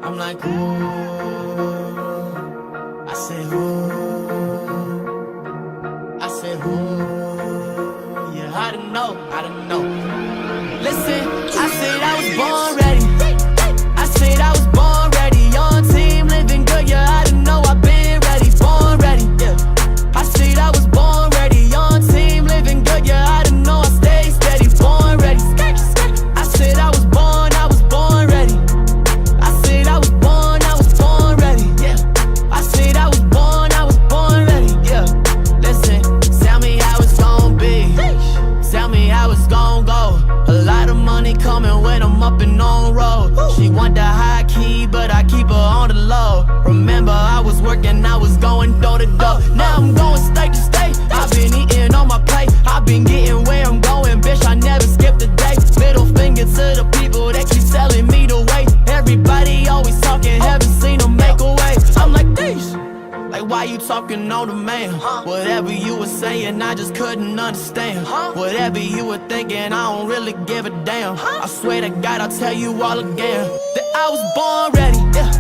I'm like, ooh, I said, ooh, I said, ooh, yeah, I didn't know. Listen, I said I was born ready. I said I was born ready. On team, living good, yeah, I didn't know I've been ready, born ready, yeah. I said I was born ready. On team, living good, yeah, I didn't know I stay steady, born ready. I said I was born ready. I said I was born ready, yeah. I said I was born ready, yeah. Listen, tell me how it's gon' be. Tell me how it's gon' go. A lot of money coming when I'm up and on road. She want the high key, but I keep her on the low. Remember, I was working, I was going door to door. Now I'm going state to state. I've been eating on my plate. I've been getting where I'm going, bitch, I never skipped a day. Middle finger to the people that keep telling me to wait. Everybody always talking, haven't seen them make a way. I'm like, these. Like, why you talking on the man? Whatever you were saying, I just couldn't understand. Whatever you were thinking, I don't really give a damn. I swear to God, I'll tell you all again that I was born ready, yeah.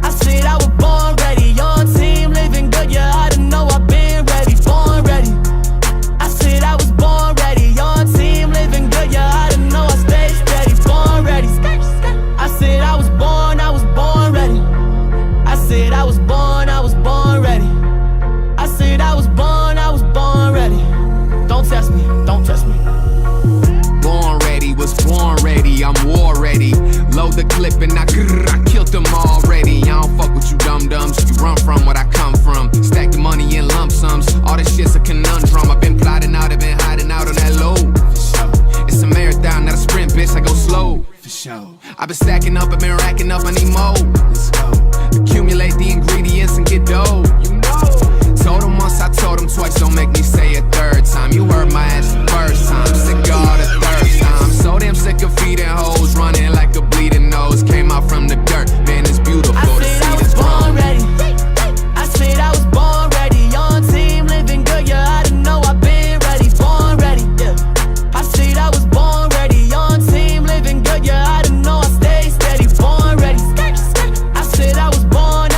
I said I was born ready. On team, living good, yeah, I didn't know I've been ready, born ready. I said I was born ready. On team, living good, yeah, I didn't know I stay steady, born ready. I said I was born ready. I said I was born ready. I said I was born ready. Don't test me, don't test me. Born ready, was born ready, I'm war ready. Load the clip and I killed them already. I don't fuck with you dum-dums, you run from what I come from. Stack the money in lump sums, all this shit's a conundrum. I've been plotting out, I've been hiding out on that low. For sure. It's a marathon, not a sprint, bitch, I go slow. For sure. I've been stacking up, I've been racking up, I need more. Let's go. Accumulate the ingredients and get dough. You know. Told him once, I told him twice, don't make me say a third time. You heard my ass the first time, sick of all the third time. So damn sick of feeding hoes, running like a bleeding nose. Came out from the dirt, man, it's beautiful to see this born ready. I said I was born ready. On team, living good, yeah, I didn't know I've been ready, born ready, yeah. I said I was born ready. On team, living good, yeah, I didn't know I stay steady, born ready. I said I was born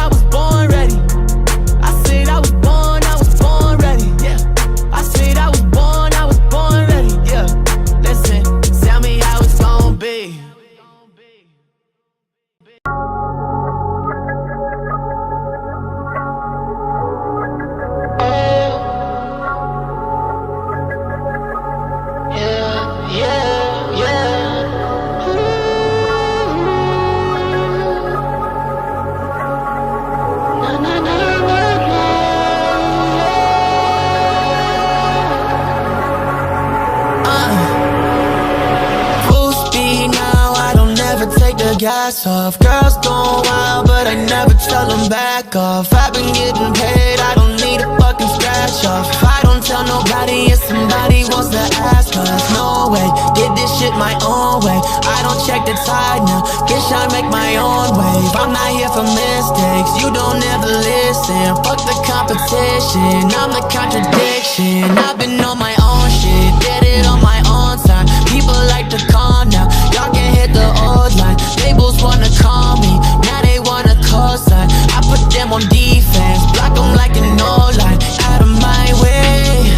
gas off. Girls going wild, but I never tell them back off. I've been getting paid, I don't need a fucking scratch off. If I don't tell nobody, if somebody wants to ask us, no way, did this shit my own way. I don't check the tide now, bitch, I make my own wave. I'm not here for mistakes, you don't ever listen. Fuck the competition, I'm the contradiction. I've been on my own shit, did it on my own time. People like to calm now, y'all can hit the old line. Labels wanna call me, now they wanna co-sign. I put them on defense, block them like an old line. Out of my way,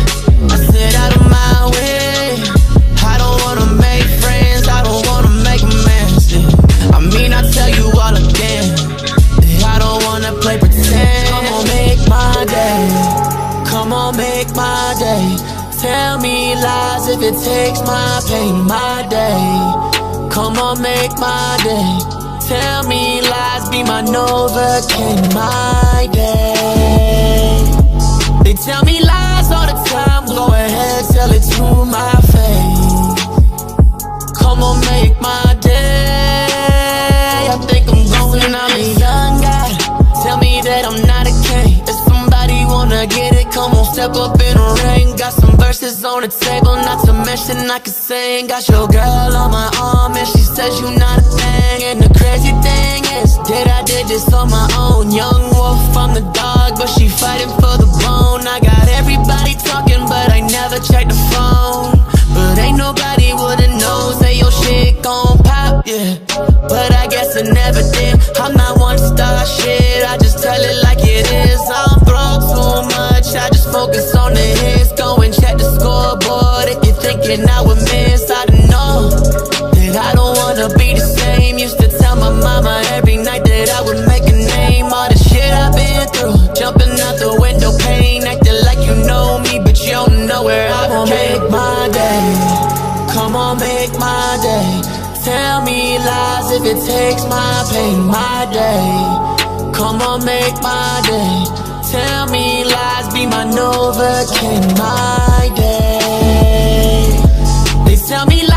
I said out of my way. I don't wanna make friends, I don't wanna make amends, yeah. I mean, I tell you all again that I don't wanna play pretend. Come on, make my day, come on, make my day. Tell me lies if it takes my pain, my day. Come on, make my day. Tell me lies, be my Novocaine, my day. They tell me lies all the time, go ahead, tell it to my face. Come on, make my day. I think I'm going, I'm a young guy. Tell me that I'm not a king. If somebody wanna get it, come on, step up in the ring. Got some verses on the table, not to mention I can sing. Got your girl on my arm and she says you not a thing. And the crazy thing is that I did this on my own. Young wolf, I'm the dog, but she fighting for the bone. I got everybody talking, but I never check the phone. But ain't nobody would've known, say your shit gon' pop, yeah. But I guess it never did. I'm not one to start shit, I just tell it like it is. I don't throw too much, I just focus on the hits. Go and check the scoreboard if you're thinking I would miss. I don't know that I don't wanna be the same. Used to tell my mama every night that I would make a name. All the shit I've been through, jumping out the window pane, acting like you know me, but you don't know where I will make my day. Come on, make my day. Tell me lies if it takes my pain, my day. Come on, make my day. Tell me lies, be my Novocaine, my day. They tell me lies.